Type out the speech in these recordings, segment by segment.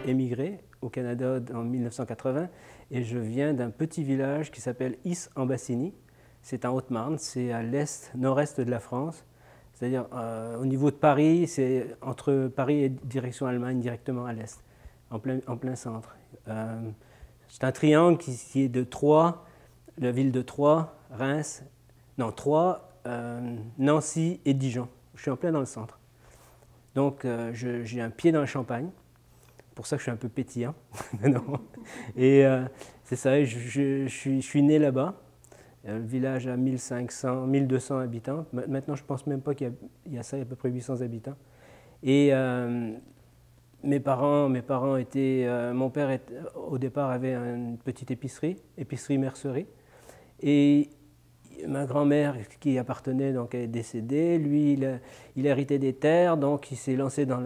émigré au Canada en 1980 et je viens d'un petit village qui s'appelle Is-en-Bassigny. C'est en Haute-Marne, c'est à l'est, nord-est de la France. C'est-à-dire au niveau de Paris, c'est entre Paris et direction Allemagne, directement à l'est, en plein centre. C'est un triangle qui est de Troyes, la ville de Troyes, Reims, non, Troyes, Nancy et Dijon. Je suis en plein dans le centre. Donc j'ai un pied dans la Champagne. Pour ça que je suis un peu pétillant. Et c'est ça, je suis né là-bas. Le village a 1500, 1200 habitants. Maintenant, je ne pense même pas qu'il y a ça, il y a à peu près 800 habitants. Et mes parents étaient... mon père, au départ, avait une petite épicerie-mercerie. Et ma grand-mère, qui appartenait, donc, est décédée. Lui, il héritait des terres, donc il s'est lancé dans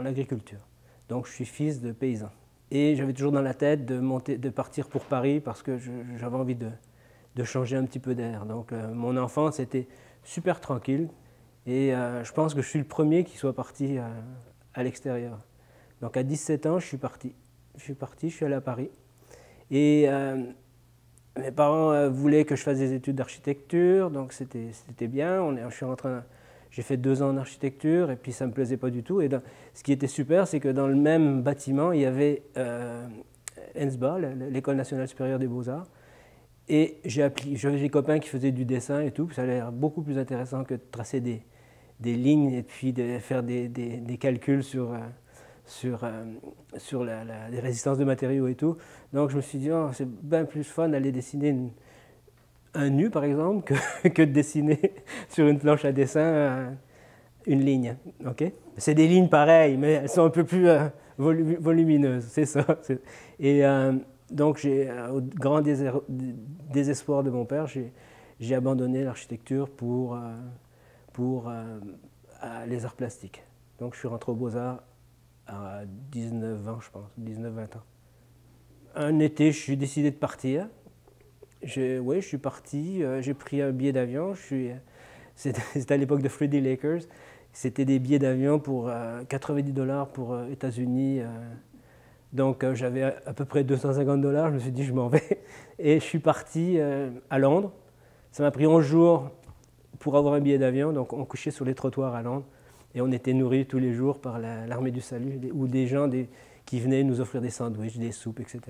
l'agriculture. Donc, je suis fils de paysan. Et j'avais toujours dans la tête de partir pour Paris parce que j'avais envie de changer un petit peu d'air. Donc, mon enfance était super tranquille. Et je pense que je suis le premier qui soit parti à l'extérieur. Donc, à 17 ans, je suis parti. Je suis allé à Paris. Et mes parents voulaient que je fasse des études d'architecture, donc c'était bien. J'ai fait 2 ans en architecture et puis ça ne me plaisait pas du tout. Et ce qui était super, c'est que dans le même bâtiment, il y avait ENSBA, l'École nationale supérieure des beaux-arts. Et j'avais des copains qui faisaient du dessin et tout, puis ça a l'air beaucoup plus intéressant que de tracer des lignes et puis de faire des calculs sur les résistances de matériaux et tout. Donc je me suis dit, oh, c'est bien plus fun d'aller dessiner un nu, par exemple, que de dessiner sur une planche à dessin une ligne. Okay? C'est des lignes pareilles, mais elles sont un peu plus volumineuses, c'est ça. Et donc, au grand désespoir de mon père, j'ai abandonné l'architecture pour les arts plastiques. Donc je suis rentré aux Beaux-Arts à 19 ans, je pense, 19-20 ans. Un été, je suis décidé de partir. Oui, je suis parti, j'ai pris un billet d'avion. C'était à l'époque de Freddie Lakers. C'était des billets d'avion pour $90 pour États-Unis. Donc j'avais à peu près $250. Je me suis dit, je m'en vais. Et je suis parti à Londres. Ça m'a pris 11 jours pour avoir un billet d'avion. Donc on couchait sur les trottoirs à Londres. Et on était nourris tous les jours par l'armée du salut ou des gens qui venaient nous offrir des sandwichs, des soupes, etc.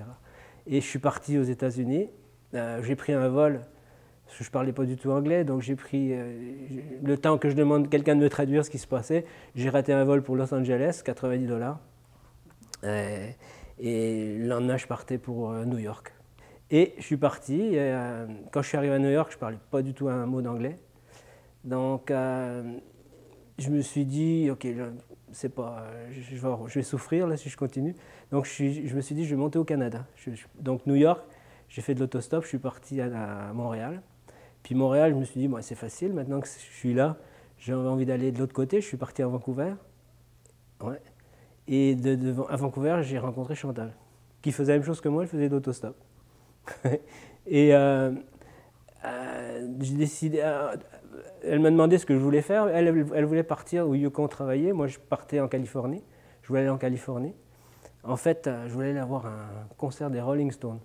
Et je suis parti aux États-Unis. J'ai pris un vol, parce que je ne parlais pas du tout anglais, donc j'ai pris le temps que je demande quelqu'un de me traduire ce qui se passait. J'ai raté un vol pour Los Angeles, $90. Et le lendemain, je partais pour New York. Et je suis parti. Quand je suis arrivé à New York, je ne parlais pas du tout un mot d'anglais. Donc, je me suis dit, OK, c'est pas, je vais souffrir là si je continue. Donc, je me suis dit, je vais monter au Canada. Donc, New York, j'ai fait de l'autostop, je suis parti à Montréal. Puis Montréal, je me suis dit, bon, c'est facile, maintenant que je suis là, j'ai envie d'aller de l'autre côté. Je suis parti à Vancouver. Ouais. Et à Vancouver, j'ai rencontré Chantal, qui faisait la même chose que moi, elle faisait de l'autostop. Et j'ai décidé, elle m'a demandé ce que je voulais faire. Elle voulait partir au Yukon travailler. Moi, je partais en Californie. Je voulais aller en Californie. En fait, je voulais aller voir un concert des Rolling Stones.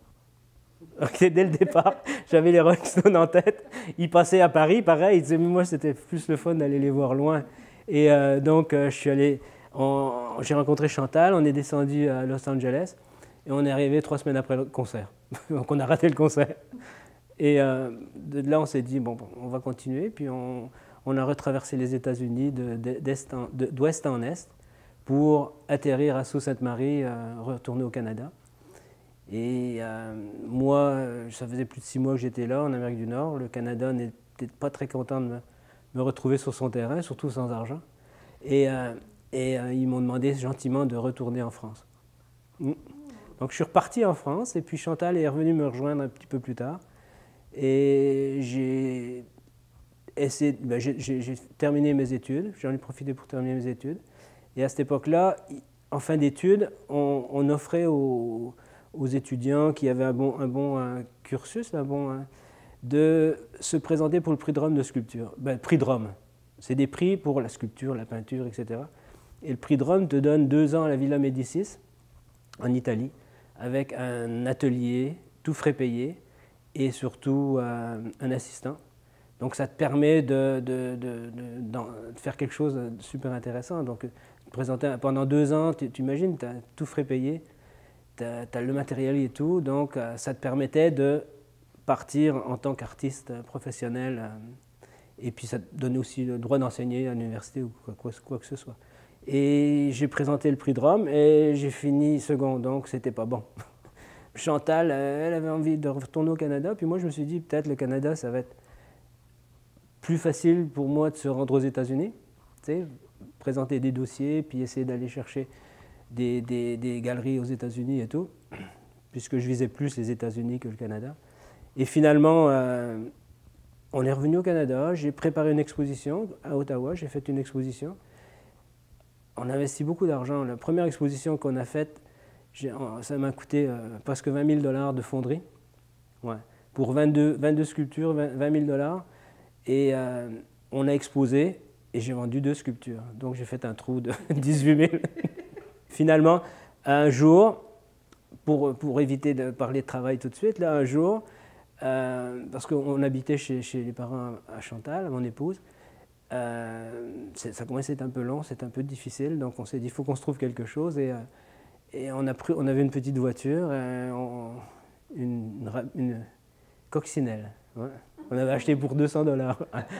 Okay, dès le départ, j'avais les Rolling Stones en tête. Ils passaient à Paris, pareil. Ils disaient, mais moi, c'était plus le fun d'aller les voir loin. Et donc, je suis allé, j'ai rencontré Chantal, on est descendu à Los Angeles et on est arrivé 3 semaines après le concert. Donc, on a raté le concert. Et de là, on s'est dit, bon, on va continuer. Puis, on a retraversé les États-Unis d'ouest en est pour atterrir à Sault-Sainte-Marie, retourner au Canada. Et moi, ça faisait plus de 6 mois que j'étais là, en Amérique du Nord. Le Canada n'était pas très content de me retrouver sur son terrain, surtout sans argent. Et ils m'ont demandé gentiment de retourner en France. Donc je suis reparti en France, et puis Chantal est revenue me rejoindre un petit peu plus tard. Et j'ai terminé mes études, j'en ai profité pour terminer mes études. Et à cette époque-là, en fin d'études, on offrait aux étudiants qui avaient un bon cursus, de se présenter pour le prix de Rome de sculpture. Prix de Rome, c'est des prix pour la sculpture, la peinture, etc. Et le prix de Rome te donne 2 ans à la Villa Médicis, en Italie, avec un atelier, tout frais payé, et surtout un assistant. Donc ça te permet de faire quelque chose de super intéressant. Donc présenter pendant 2 ans, tu imagines, tu as tout frais payé, tu as le matériel et tout, donc ça te permettait de partir en tant qu'artiste professionnel. Et puis ça te donnait aussi le droit d'enseigner à l'université ou quoi que ce soit. Et j'ai présenté le prix de Rome et j'ai fini second, donc c'était pas bon. Chantal, elle avait envie de retourner au Canada, puis moi je me suis dit peut-être le Canada ça va être plus facile pour moi de se rendre aux États-Unis, tu sais, présenter des dossiers, puis essayer d'aller chercher des galeries aux États-Unis et tout, puisque je visais plus les États-Unis que le Canada. Et finalement, on est revenu au Canada, j'ai préparé une exposition à Ottawa, j'ai fait une exposition. On a investi beaucoup d'argent. La première exposition qu'on a faite, ça m'a coûté presque 20 000 $ de fonderie, ouais, pour 22 sculptures, 20 000 $. Et on a exposé et j'ai vendu 2 sculptures. Donc j'ai fait un trou de 18 000. Finalement, un jour, pour éviter de parler de travail tout de suite, là, un jour, parce qu'on habitait chez les parents à Chantal, mon épouse, ça commençait à être un peu long, c'était un peu difficile, donc on s'est dit il faut qu'on se trouve quelque chose et on avait une petite voiture, une coccinelle. Ouais. On avait acheté pour 200 $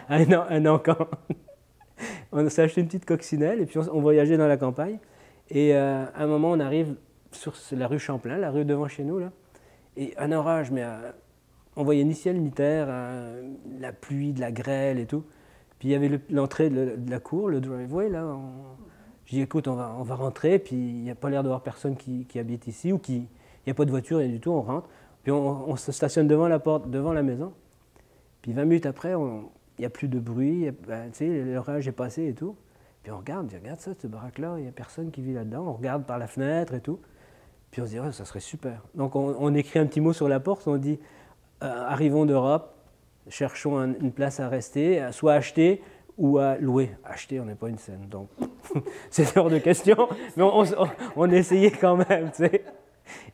un encan. On s'est acheté une petite coccinelle et puis on voyageait dans la campagne. Et à un moment, on arrive sur la rue Champlain, la rue devant chez nous, là, et un orage, mais on voyait ni ciel ni terre, la pluie, de la grêle et tout. Puis il y avait l'entrée de la cour, le driveway, là. J'ai dit, écoute, on va rentrer, puis il n'y a pas l'air d'avoir personne qui habite ici, ou il n'y a pas de voiture, rien du tout, on rentre. Puis on se stationne devant la porte, devant la maison. Puis 20 minutes après, il n'y a plus de bruit, tu sais, l'orage est passé et tout. Puis on regarde ça, ce baraque-là, il n'y a personne qui vit là-dedans. On regarde par la fenêtre et tout. Puis on se dit, oh, ça serait super. Donc on écrit un petit mot sur la porte, on dit, arrivons d'Europe, cherchons une place à rester, soit acheter ou à louer. Acheter, on n'est pas une scène, donc c'est hors de question, mais on essayait quand même, tu sais.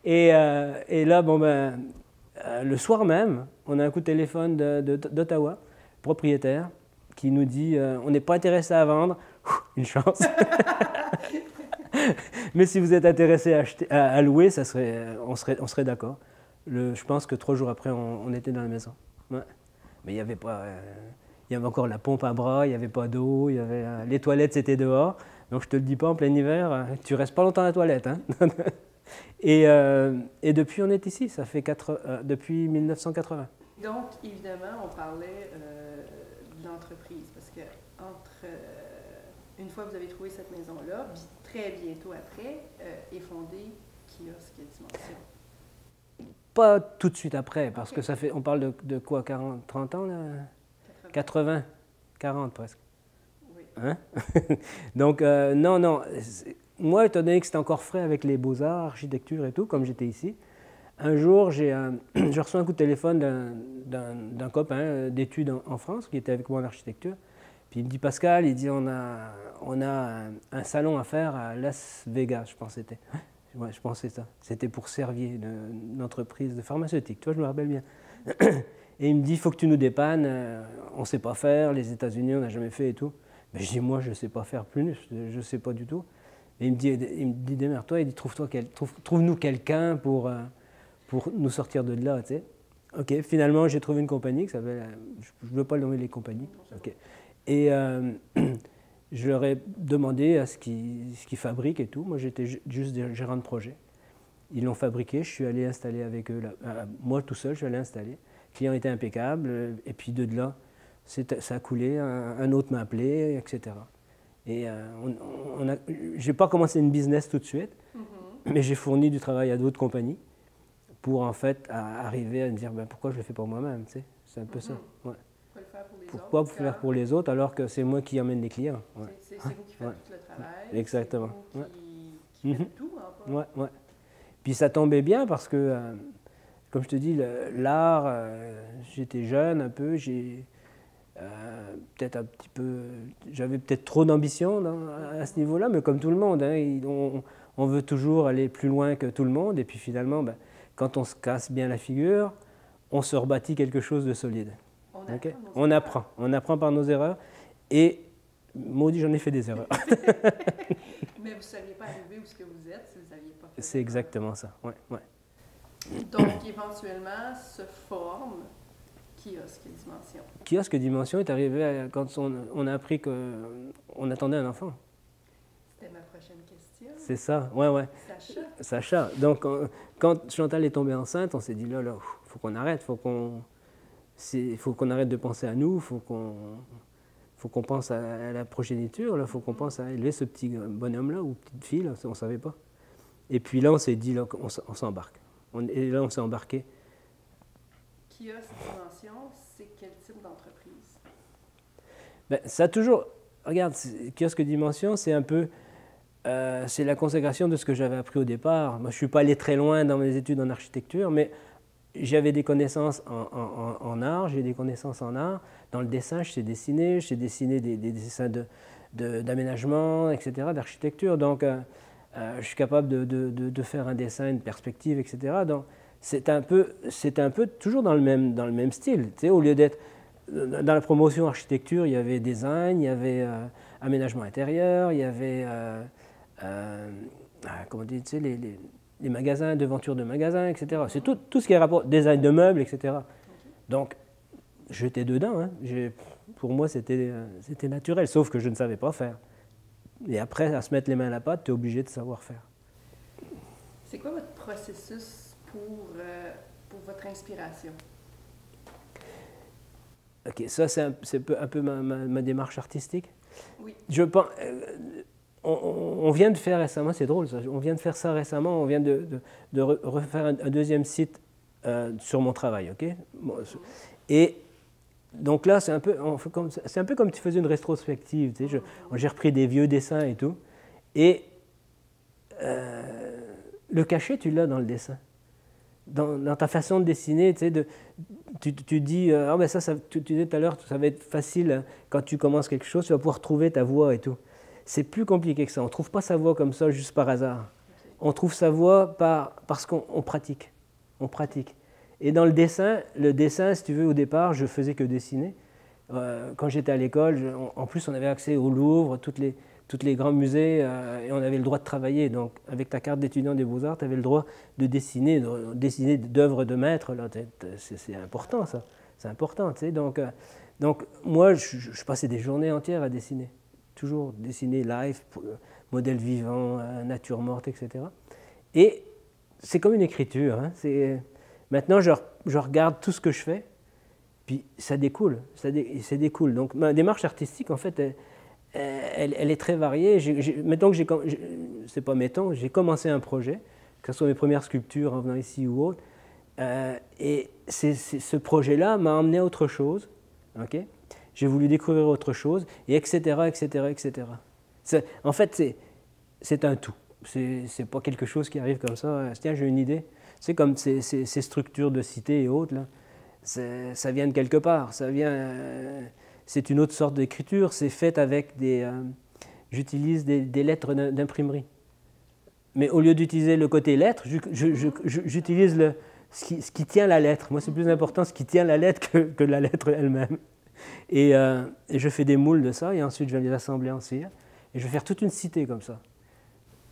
Et là, bon ben, le soir même, on a un coup de téléphone d'Ottawa, propriétaire, qui nous dit on n'est pas intéressé à vendre, une chance. Mais si vous êtes intéressé à louer, on serait d'accord. Je pense que 3 jours après, on était dans la maison. Ouais. Mais il n'y avait pas. Il y avait encore la pompe à bras, il n'y avait pas d'eau, les toilettes c'était dehors. Donc je te le dis pas en plein hiver, tu restes pas longtemps à la toilette. Hein. Et depuis on est ici, ça fait depuis 1980. Donc évidemment on parlait de l'entreprise parce que une fois que vous avez trouvé cette maison-là, puis très bientôt après est fondé Kiosque Dimension. Pas tout de suite après, parce que ça fait, on parle de quoi, 40, 30 ans là? 80, 40 presque. Oui. Hein? Donc, non. Moi, étant donné que c'était encore frais avec les beaux-arts, architecture et tout, comme j'étais ici, un jour, j'ai reçu un coup de téléphone d'un copain d'études en France qui était avec moi en architecture. Puis il me dit, Pascal, il dit, on a un salon à faire à Las Vegas, je pense que c'était. Ouais, je pensais ça. C'était pour Servier, une entreprise de pharmaceutique. Tu vois, je me rappelle bien. Et il me dit, il faut que tu nous dépannes. On ne sait pas faire. Les États-Unis, on n'a jamais fait et tout. Mais je dis, moi, je ne sais pas faire plus. Je ne sais pas du tout. Et il me dit démerde-toi. Il dit, trouve-nous quelqu'un pour nous sortir de là. Tu sais. OK, finalement, j'ai trouvé une compagnie qui s'appelle... je ne veux pas nommer les compagnies. OK. Et... je leur ai demandé à ce qu'ils fabriquent et tout. Moi, j'étais juste gérant de projet. Ils l'ont fabriqué, je suis allé installer avec eux. Moi, tout seul, je suis allé installer. Le client était impeccable. Et puis, de là, ça a coulé. Un autre m'a appelé, etc. Et je n'ai pas commencé une business tout de suite, mais j'ai fourni du travail à d'autres compagnies pour, en fait, arriver à me dire pourquoi je le fais pour moi-même. Tu sais? C'est un peu ça. Ouais. Pourquoi vous faire pour les autres alors que c'est moi qui emmène les clients? Ouais. C'est vous qui faites tout le travail. Exactement. C'est vous qui faites tout. Ouais. Puis ça tombait bien parce que, comme je te dis, l'art, j'étais jeune un peu, peut-être un petit peu, j'avais peut-être trop d'ambition à ce niveau-là, mais comme tout le monde, hein, on veut toujours aller plus loin que tout le monde, et puis finalement, ben, quand on se casse bien la figure, on se rebâtit quelque chose de solide. Okay? On apprend par nos erreurs, et maudit, j'en ai fait des erreurs. Mais vous ne seriez pas arrivé où ce que vous êtes si vous n'aviez pas fait. C'est exactement ça, ouais, ouais. Donc, éventuellement, se forme Kiosque Dimension. Kiosque Dimension est arrivé quand on a appris qu'on attendait un enfant. C'était ma prochaine question. C'est ça, ouais, ouais. Sacha. Sacha. Donc, quand Chantal est tombée enceinte, on s'est dit, là, faut qu'on arrête, faut qu'on arrête de penser à nous, faut qu'on pense à la progéniture, il faut qu'on pense à élever ce petit bonhomme-là ou petite fille, là, on ne savait pas. Et puis là, on s'est dit, là, on s'embarque. Et là, on s'est embarqué. Kiosque Dimension, c'est quel type d'entreprise? Ben, ça a toujours... Regarde, Kiosque Dimension, c'est un peu... c'est la consécration de ce que j'avais appris au départ. Moi, je ne suis pas allé très loin dans mes études en architecture, mais j'avais des connaissances en art, j'ai des connaissances en art. Dans le dessin, je sais dessiner des dessins d'aménagement, etc., d'architecture. Donc, je suis capable de faire un dessin, une perspective, etc. Donc, c'est un peu toujours dans le même style. Tu sais, au lieu d'être dans la promotion architecture, il y avait design, il y avait aménagement intérieur, il y avait comment dire, tu sais, les magasins, devantures de magasins, etc. C'est tout ce qui est rapport design de meubles, etc. Donc, j'étais dedans. Hein. Pour moi, c'était naturel, sauf que je ne savais pas faire. Et après, à se mettre les mains à la pâte, tu es obligé de savoir faire. C'est quoi votre processus pour votre inspiration? OK, ça, c'est un peu ma démarche artistique. Oui. Je pense... on vient de faire récemment, c'est drôle ça, on vient de faire ça récemment, on vient de refaire un deuxième site sur mon travail, OK? Et donc là, c'est un peu comme tu faisais une rétrospective, tu sais, j'ai repris des vieux dessins et tout, et le cachet, tu l'as dans le dessin. Dans ta façon de dessiner, tu sais, tu dis, ah ben ça, tu disais tout à l'heure, ça va être facile quand tu commences quelque chose, tu vas pouvoir trouver ta voix et tout. C'est plus compliqué que ça. On ne trouve pas sa voix comme ça juste par hasard. On trouve sa voix parce qu'on pratique. On pratique. Et dans le dessin, si tu veux, au départ, je faisais que dessiner. Quand j'étais à l'école, en plus, on avait accès au Louvre, tous les grands musées, et on avait le droit de travailler. Donc, avec ta carte d'étudiant des Beaux-Arts, tu avais le droit de dessiner d'œuvres de maître. C'est important, ça. C'est important, tu sais. Donc moi, je passais des journées entières à dessiner. Toujours dessiner live, modèle vivant, nature morte, etc. Et c'est comme une écriture. Hein. Maintenant, je regarde tout ce que je fais, puis ça découle. Ça découle. Donc, ma démarche artistique, en fait, elle est très variée. J'ai commencé un projet, que ce soit mes premières sculptures en venant ici ou autre, et ce projet-là m'a emmené à autre chose. Okay? J'ai voulu découvrir autre chose, et etc., etc., etc. En fait, c'est un tout. C'est pas quelque chose qui arrive comme ça. Tiens, j'ai une idée. C'est comme ces structures de cité et autres, là. Ça vient de quelque part. C'est une autre sorte d'écriture. C'est fait avec j'utilise des lettres d'imprimerie. Mais au lieu d'utiliser le côté lettre, j'utilise ce qui tient la lettre. Moi, c'est plus important ce qui tient la lettre que la lettre elle-même. Et je fais des moules de ça, et ensuite je vais les assembler en cire. Et je vais faire toute une cité comme ça.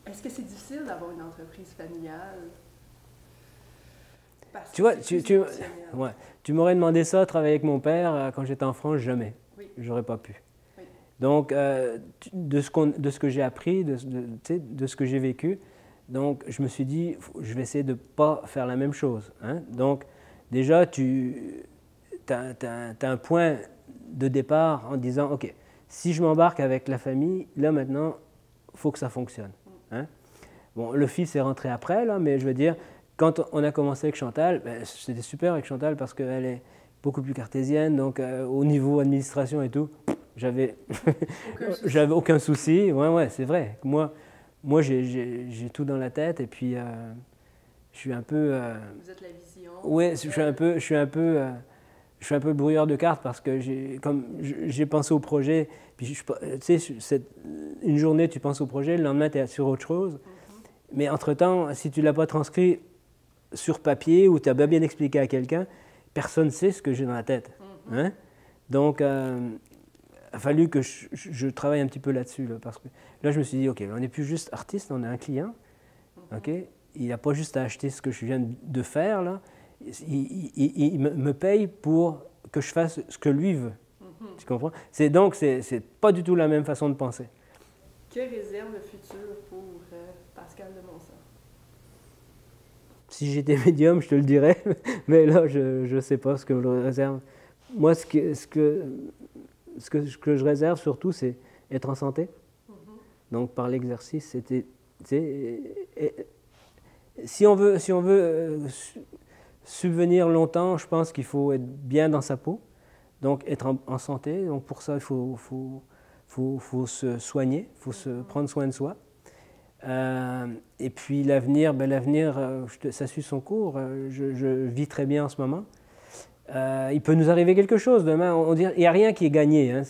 Est-ce que c'est difficile d'avoir une entreprise familiale? Tu vois, tu m'aurais demandé ça, travailler avec mon père, quand j'étais en France, jamais. Oui. J'aurais pas pu. Oui. Donc, de ce que j'ai appris, de ce que j'ai vécu, donc je me suis dit, je vais essayer de ne pas faire la même chose. Hein. Donc, déjà, tu as un point de départ en disant, OK, si je m'embarque avec la famille, là maintenant, il faut que ça fonctionne. Hein? Bon, le fils est rentré après, là, mais je veux dire, quand on a commencé avec Chantal, c'était super avec Chantal parce qu'elle est beaucoup plus cartésienne, donc au niveau administration et tout, j'avais aucun souci. Ouais, c'est vrai. Moi j'ai tout dans la tête, et puis je suis un peu... Vous êtes la vision. Oui, je je fais un peu le brouilleur de cartes parce que j'ai pensé au projet. Puis tu sais, une journée, tu penses au projet, le lendemain, tu es sur autre chose. Mais entre-temps, si tu ne l'as pas transcrit sur papier ou tu as bien expliqué à quelqu'un, personne ne sait ce que j'ai dans la tête. Hein? Donc, il a fallu que je travaille un petit peu là-dessus. Là, parce que là, je me suis dit, OK, on n'est plus juste artiste, on a un client. OK? Il n'a pas juste à acheter ce que je viens de faire. Là. Il me paye pour que je fasse ce que lui veut. Tu comprends? Donc, c'est pas du tout la même façon de penser. Que réserve le futur pour Pascal de Monson? Si j'étais médium, je te le dirais, mais là, je ne sais pas ce que je réserve. Moi, ce que je réserve surtout, c'est être en santé. Donc, par l'exercice, si on veut subvenir longtemps, je pense qu'il faut être bien dans sa peau, donc être en santé. Donc, pour ça, il faut se soigner, il faut se prendre soin de soi. Et puis l'avenir, ça suit son cours. Je vis très bien en ce moment. Il peut nous arriver quelque chose demain. Il n'y a rien qui est gagné. Hein.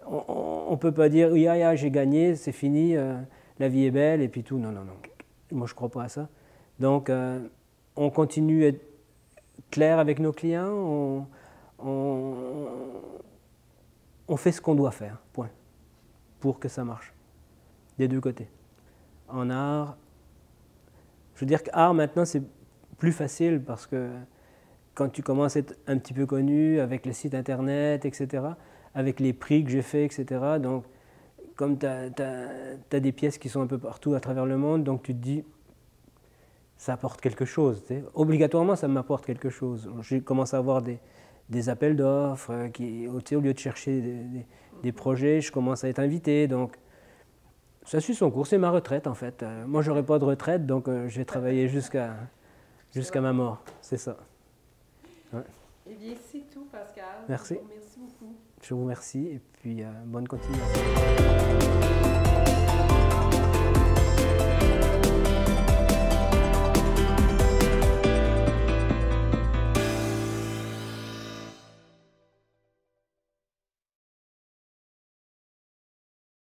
On ne peut pas dire j'ai gagné, c'est fini, la vie est belle et puis tout. Non. Moi, je ne crois pas à ça. Donc, on continue à être clair avec nos clients. On fait ce qu'on doit faire, point, pour que ça marche, des deux côtés. En art, je veux dire qu'art maintenant c'est plus facile parce que quand tu commences à être un petit peu connu avec les sites internet, etc., avec les prix que j'ai fait, etc., donc comme tu as des pièces qui sont un peu partout à travers le monde, donc tu te dis ça apporte quelque chose. Tu sais. Obligatoirement ça m'apporte quelque chose. J'ai commencé à avoir des appels d'offres, au lieu de chercher des projets, je commence à être invité, donc ça suit son cours, c'est ma retraite en fait. Moi, je n'aurai pas de retraite, donc je vais travailler jusqu'à ma mort. C'est ça. Ouais. Eh bien, c'est tout, Pascal. Merci. Merci beaucoup. Je vous remercie et puis bonne continuation.